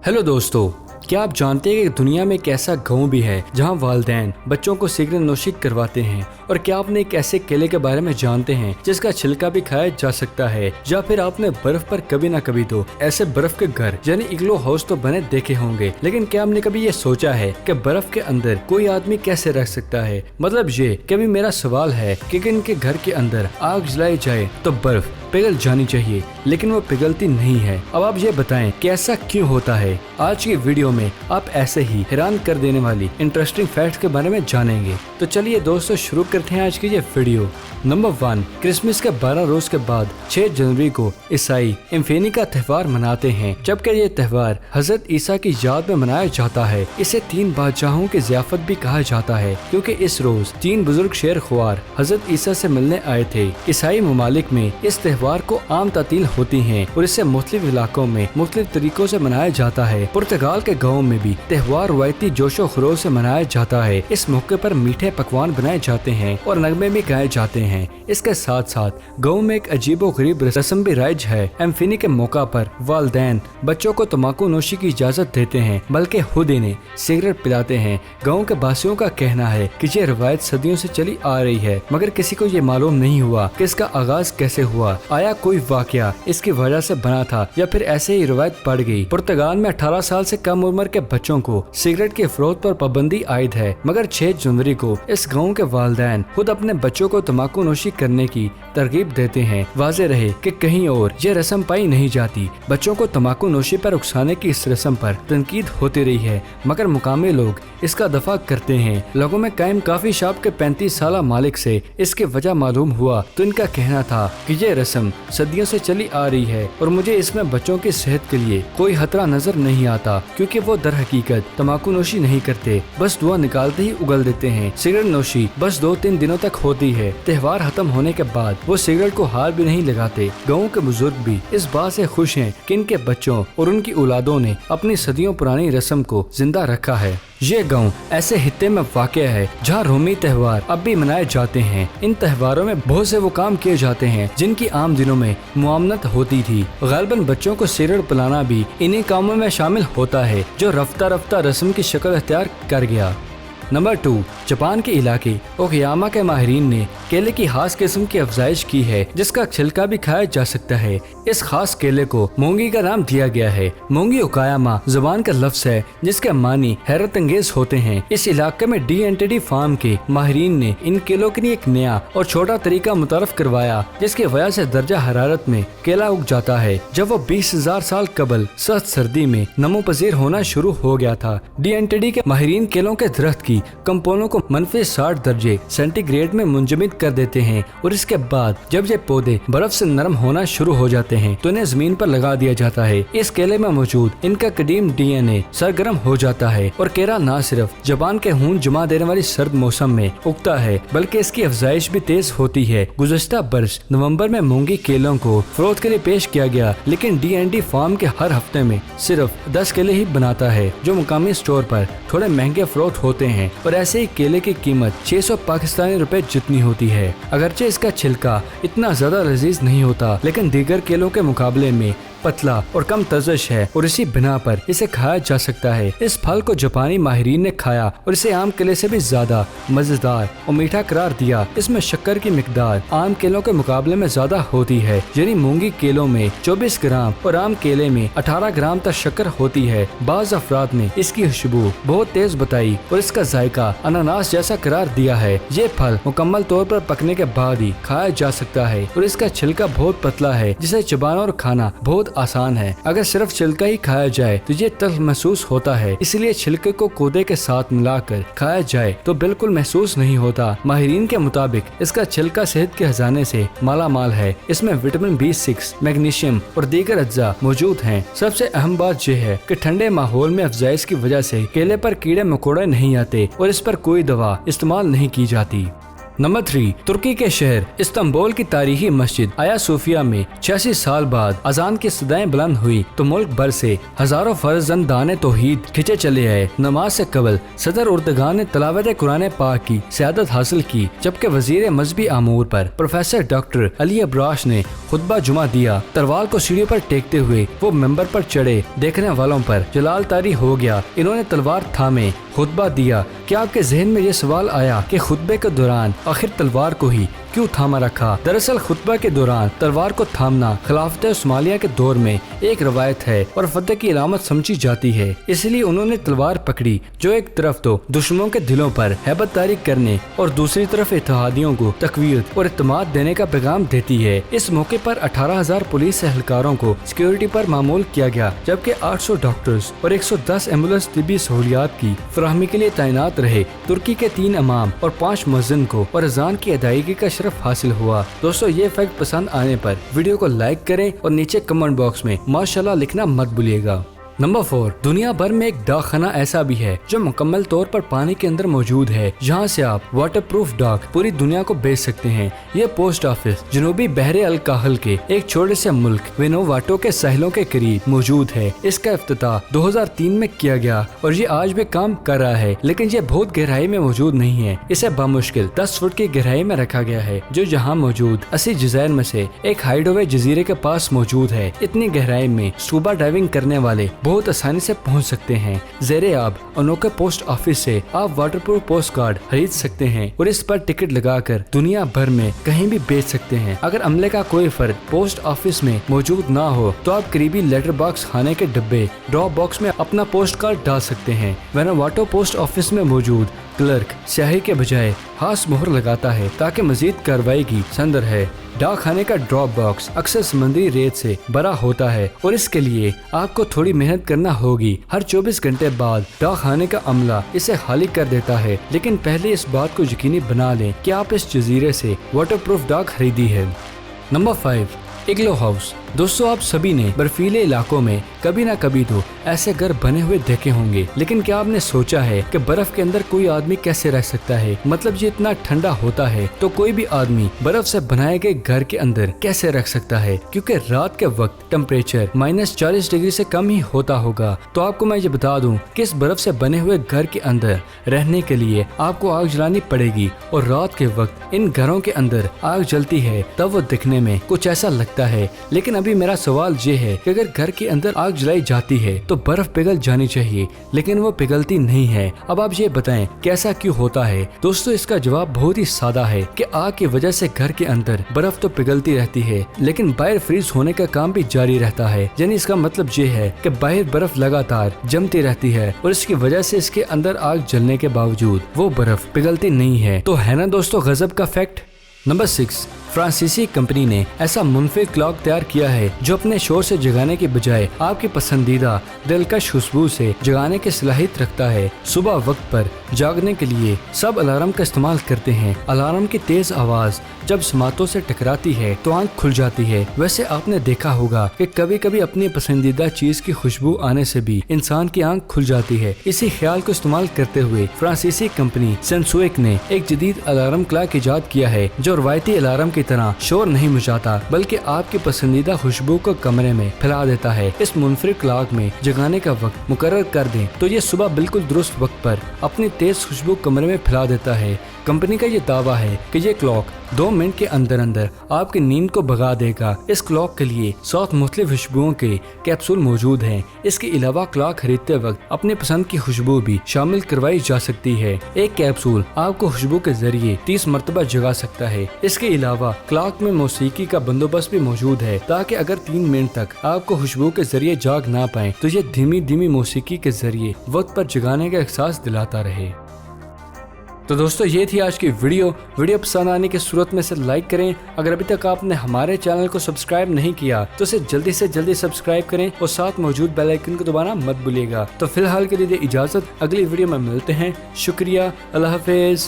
Hello दोस्तों, क्या आप जानते हैं कि दुनिया में एक ऐसा गांव भी है जहां वालिदैन बच्चों को सिगरेट नोशी करवाते हैं? और क्या आपने एक ऐसे केले के बारे में जानते हैं जिसका छिलका भी खाया जा सकता है? या फिर आपने बर्फ पर कभी ना कभी तो ऐसे बर्फ के घर यानी इग्लो हाउस तो बने देखे होंगे, लेकिन क्या आपने कभी ये सोचा है कि बर्फ के अंदर कोई आदमी कैसे रह सकता है? मतलब ये कभी मेरा सवाल है कि इनके घर के अंदर आग जलाई जाए तो बर्फ पिघल जानी चाहिए, लेकिन वो पिघलती नहीं है। अब आप ये बताएं कि ऐसा क्यों होता है? आज की वीडियो में आप ऐसे ही हैरान कर देने वाली इंटरेस्टिंग फैक्ट्स के बारे में जानेंगे। तो चलिए दोस्तों, शुरू करते हैं आज की ये वीडियो। नंबर 1, क्रिसमस के 12 रोज के बाद 6 जनवरी को ईसाई इम्फेनी का त्यौहार मनाते हैं, जबकि ये त्यौहार हजरत ईसा की याद में मनाया जाता है। इसे 3 बादशाहों की ज़ियाफत भी कहा जाता है, क्योंकि इस रोज 3 बुजुर्ग शेर ख्वार हजरत ईसा से मिलने आए थे। ईसाई ममालिक में इस त्यौहार को आम तातील होती हैं और इसे मुख्तलिफ इलाकों में मुख्तलिफ तरीकों से मनाया जाता है। पुर्तगाल के गाँव में भी त्यौहार रवायती जोशो खरोश से मनाया जाता है। इस मौके पर मीठे पकवान बनाए जाते हैं और नगमे भी गाए जाते हैं। इसके साथ साथ गाँव में एक अजीबो गरीब रस्म भी राइज है। एम्फिनी के मौका पर वालिदैन बच्चों को तम्बाकू नोशी की इजाजत देते हैं, बल्कि खुद इन्हें सिगरेट पिलाते हैं। गाँव के बासियों का कहना है कि ये रवायत सदियों से चली आ रही है, मगर किसी को ये मालूम नहीं हुआ कि इसका आगाज कैसे हुआ। आया कोई वाकया इसकी वजह से बना था या फिर ऐसे ही रवायत पड़ गई। पुर्तगाल में 18 साल से कम उम्र के बच्चों को सिगरेट के फरोख्त पर पाबंदी आयद है, मगर 6 जनवरी को इस गाँव के वालिदैन खुद अपने बच्चों को तम्बाकू नोशी करने की तरगीब देते हैं। वाज़ेह रहे कि कहीं और ये रस्म पाई नहीं जाती। बच्चों को तम्बाकू नोशी पर उकसाने की इस रस्म पर तनकीद होती रही है, मगर मुकामी लोग इसका दफा करते हैं। लोगों में कायम काफी शॉप के 35 साल मालिक से इसकी वजह मालूम हुआ तो इनका कहना था कि ये रस्म सदियों से चली आ रही है और मुझे इसमें बच्चों की सेहत के लिए कोई खतरा नजर नहीं आता, क्योंकि वो दर हकीकत तम्बाकू नोशी नहीं करते, बस धुआं निकालते ही उगल देते हैं। सिगरेट नोशी बस 2-3 दिनों तक होती है। त्योहार खत्म होने के बाद वो सिगरेट को हाथ भी नहीं लगाते। गाँव के बुजुर्ग भी इस बात से खुश हैं कि इनके बच्चों और उनकी औलादों ने अपनी सदियों पुरानी रस्म को जिंदा रखा है। ये गाँव ऐसे हित्ते में वाक़या है जहाँ रोमी त्योहार अब भी मनाए जाते हैं। इन त्योहारों में बहुत से वो काम किए जाते हैं जिनकी आम दिनों में मुआमनत होती थी। गालिबन बच्चों को सिगरेट पिलाना भी इन्हीं कामों में शामिल होता है, जो रफ्ता रफ्ता रस्म की शक्ल अख्तियार कर गया। नंबर 2, जापान के इलाके ओकियामा के माहिरीन ने केले की खास किस्म की अफजाइश की है, जिसका छिलका भी खाया जा सकता है। इस खास केले को मोंगी का नाम दिया गया है। मोंगी ओकायामा जुबान का लफ्ज है जिसके मानी हैरत अंगेज होते हैं। इस इलाके में DNTD फार्म के माहिरीन ने इन केलों के लिए एक नया और छोटा तरीका मुतारफ करवाया, जिसकी वजह से दर्जा हरारत में केला उग जाता है। जब वो 20,000 साल कबल सख्त सर्दी में नमो पजीर होना शुरू हो गया था। DNTD के माहिरीन केलों के दरख्त की कंपोनों को -60 दर्जे सेंटीग्रेड में मुंजमद कर देते हैं और इसके बाद जब ये पौधे बर्फ से नरम होना शुरू हो जाते हैं तो इन्हें जमीन पर लगा दिया जाता है। इस केले में मौजूद इनका कदीम DNA सरगर्म हो जाता है और केला न सिर्फ जबान के खून जमा देने वाली सर्द मौसम में उगता है, बल्कि इसकी अफजाइश भी तेज होती है। गुज़श्ता बरस नवंबर में मूंगी केलों को फरोख्त के लिए पेश किया गया, लेकिन DNTD फार्म के हर हफ्ते में सिर्फ 10 केले ही बनाता है, जो मुकामी स्टोर पर थोड़े महंगे फरोख्त होते हैं। और ऐसे ही केले की कीमत 600 पाकिस्तानी रुपए जितनी होती है। अगरचे इसका छिलका इतना ज्यादा लजीज नहीं होता, लेकिन दीगर केलों के मुकाबले में पतला और कम तजश है और इसी बिना पर इसे खाया जा सकता है। इस फल को जापानी माहिरीन ने खाया और इसे आम केले से भी ज्यादा मजेदार और मीठा करार दिया। इसमें शक्कर की मिकदार आम केलों के मुकाबले में ज्यादा होती है, यानी मूंगी केलों में 24 ग्राम और आम केले में 18 ग्राम तक शक्कर होती है। बाज अफराद ने इसकी खुशबू बहुत तेज बताई और इसका जायका अनानास जैसा करार दिया है। ये फल मुकम्मल तौर पर पकने के बाद ही खाया जा सकता है और इसका छिलका बहुत पतला है, जिसे चबाना और खाना बहुत आसान है। अगर सिर्फ छिलका ही खाया जाए तो ये तल्ख महसूस होता है, इसलिए छिलके को कोदे के साथ मिलाकर खाया जाए तो बिल्कुल महसूस नहीं होता। माहिरीन के मुताबिक इसका छिलका सेहत के खजाने से माला माल है। इसमें विटामिन B6, मैग्नीशियम और दीगर अज्जा मौजूद हैं। सबसे अहम बात यह है कि ठंडे माहौल में अफजाइश की वजह से केले पर कीड़े मकोड़े नहीं आते और इस पर कोई दवा इस्तेमाल नहीं की जाती। नंबर 3, तुर्की के शहर इस्तांबुल की तारीखी मस्जिद आया सूफिया में 86 साल बाद अजान की सदाएं बुलंद हुई तो मुल्क भर से हजारों फर्जंदाने तौहीद खिंचे चले आए। नमाज से कबल सदर उर्दगान ने तलावत कुरान पाक की सियादत हासिल की, जबकि वजीर मजहबी आमूर पर प्रोफेसर डॉक्टर अली अब्राश ने खुतबा जुमा दिया। तलवार को सीढ़ियों पर टेकते हुए वो मेंबर पर चढ़े, देखने वालों पर जलाल तारी हो गया। इन्होंने तलवार थामे खुतबा दिया। क्या आपके जहन में ये सवाल आया कि खुतबे के दौरान आखिर तलवार को ही क्यों थामा रखा? दरअसल खुतबा के दौरान तलवार को थामना खिलाफत उस्मानिया के दौर में एक रवायत है और फतह की अलामत समझी जाती है, इसलिए उन्होंने तलवार पकड़ी, जो एक तरफ तो दुश्मनों के दिलों पर हैबत तारी करने और दूसरी तरफ इत्तेहादियों को तकवीत और इत्तेमाद देने का पैगाम देती है। इस मौके पर 18,000 पुलिस एहलकारों को सिक्योरिटी पर मामूल किया गया, जबकि 800 डॉक्टर्स और 110 एम्बुलेंस तिब्बी सहूलियात की फराहमी के लिए तैनात रहे। तुर्की के 3 इमाम और 5 मुअज्जिन को और अजान की अदायगी का शरफ हासिल हुआ। दोस्तों, ये फैक्ट पसंद आने पर वीडियो को लाइक करें और नीचे कमेंट बॉक्स में माशाल्लाह लिखना मत भूलिएगा। नंबर 4, दुनिया भर में एक डाकखाना ऐसा भी है जो मुकम्मल तौर पर पानी के अंदर मौजूद है, जहां से आप वाटर प्रूफ डाक पूरी दुनिया को भेज सकते हैं। ये पोस्ट ऑफिस जनूबी बहरे अल काहल के एक छोटे से मुल्क वेनुवाटो के साहिलों के करीब मौजूद है। इसका इफ्तिताह 2003 में किया गया और ये आज भी काम कर रहा है, लेकिन ये बहुत गहराई में मौजूद नहीं है। इसे बामुश्किल 10 फुट की गहराई में रखा गया है, जो यहाँ मौजूद 80 जज़ायर में से एक हाइडवे जजीरे के पास मौजूद है। इतनी गहराई में स्कूबा डाइविंग करने वाले बहुत आसानी से पहुंच सकते हैं। ज़ेरे आब अनोखे पोस्ट ऑफिस से आप वाटरप्रूफ पोस्ट कार्ड खरीद सकते हैं और इस पर टिकट लगाकर दुनिया भर में कहीं भी भेज सकते हैं। अगर अमले का कोई फर्द पोस्ट ऑफिस में मौजूद ना हो तो आप करीबी लेटर बॉक्स खाने के डब्बे ड्रॉप बॉक्स में अपना पोस्ट कार्ड डाल सकते हैं। वेनुवाटो पोस्ट ऑफिस में मौजूद क्लर्क स्याही के बजाय खास मोहर लगाता है ताकि मजीद कार्रवाई की संदर है। डाक खाने का ड्रॉप बॉक्स अक्सर समुद्री रेत से भरा होता है और इसके लिए आपको थोड़ी मेहनत करना होगी। हर 24 घंटे बाद डाक खाने का अमला इसे खाली कर देता है, लेकिन पहले इस बात को यकीनी बना लें कि आप इस जजीरे से वाटरप्रूफ डाक खरीदी है। Number 5, इग्लो house. दोस्तों, आप सभी ने बर्फीले इलाकों में कभी ना कभी तो ऐसे घर बने हुए देखे होंगे, लेकिन क्या आपने सोचा है कि बर्फ के अंदर कोई आदमी कैसे रह सकता है? मतलब ये इतना ठंडा होता है तो कोई भी आदमी बर्फ से बनाए गए घर के अंदर कैसे रख सकता है? क्योंकि रात के वक्त टेम्परेचर -40 डिग्री से कम ही होता होगा। तो आपको मैं ये बता दूं कि इस बर्फ से बने हुए घर के अंदर रहने के लिए आपको आग जलानी पड़ेगी और रात के वक्त इन घरों के अंदर आग जलती है तब वो दिखने में कुछ ऐसा लगता है। लेकिन अभी मेरा सवाल ये है कि अगर घर के अंदर आग जलाई जाती है तो बर्फ पिघल जानी चाहिए, लेकिन वो पिघलती नहीं है। अब आप ये बताएं कि ऐसा क्यों होता है? दोस्तों, इसका जवाब बहुत ही सादा है कि आग की वजह से घर के अंदर बर्फ तो पिघलती रहती है, लेकिन बाहर फ्रीज होने का काम भी जारी रहता है। यानी इसका मतलब ये है कि बाहर बर्फ लगातार जमती रहती है और इसकी वजह से इसके अंदर आग जलने के बावजूद वो बर्फ पिघलती नहीं है। तो है ना दोस्तों गजब का फैक्ट। नंबर 6, फ्रांसीसी कंपनी ने ऐसा मुनफिक क्लॉक तैयार किया है जो अपने शोर से जगाने के बजाय आपकी पसंदीदा दिलकश खुशबू से जगाने की सलाहियत रखता है। सुबह वक्त पर जागने के लिए सब अलार्म का इस्तेमाल करते हैं। अलार्म की तेज आवाज जब समातों से टकराती है तो आंख खुल जाती है। वैसे आपने देखा होगा कि कभी कभी अपनी पसंदीदा चीज की खुशबू आने से भी इंसान की आंख खुल जाती है। इसी ख्याल को इस्तेमाल करते हुए फ्रांसीसी कंपनी सेंसुएक ने एक जदीद अलार्म क्लॉक इजाद किया है जो रवायती अलार्म की तरह शोर नहीं मचाता, बल्कि आपकी पसंदीदा खुशबू को कमरे में फैला देता है। इस मुनफरिद क्लॉक में जगाने का वक्त मुकर्रर कर दें तो ये सुबह बिल्कुल दुरुस्त वक्त पर अपनी तेज खुशबू कमरे में फैला देता है। कंपनी का ये दावा है कि ये क्लॉक 2 मिनट के अंदर अंदर आपकी नींद को भगा देगा। इस क्लॉक के लिए 7 मुख्तलिफ खुशबुओं के कैप्सूल मौजूद हैं। इसके अलावा क्लॉक खरीदते वक्त अपने पसंद की खुशबू भी शामिल करवाई जा सकती है। एक कैप्सूल आपको खुशबू के जरिए 30 मरतबा जगा सकता है। इसके अलावा क्लॉक में मौसीकी का बंदोबस्त भी मौजूद है ताकि अगर 3 मिनट तक आपको खुशबू के जरिए जाग ना पाए तो ये धीमी धीमी मौसीकी के जरिए वक्त पर जगाने का एहसास दिलाता रहे। तो दोस्तों, ये थी आज की वीडियो पसंद आने की सूरत में से लाइक करें। अगर अभी तक आपने हमारे चैनल को सब्सक्राइब नहीं किया तो इसे जल्दी से जल्दी सब्सक्राइब करें और साथ मौजूद बेल आइकन को दबाना मत भूलिएगा। तो फिलहाल के लिए इजाजत, अगली वीडियो में मिलते हैं। शुक्रिया, अल्लाह हाफिज।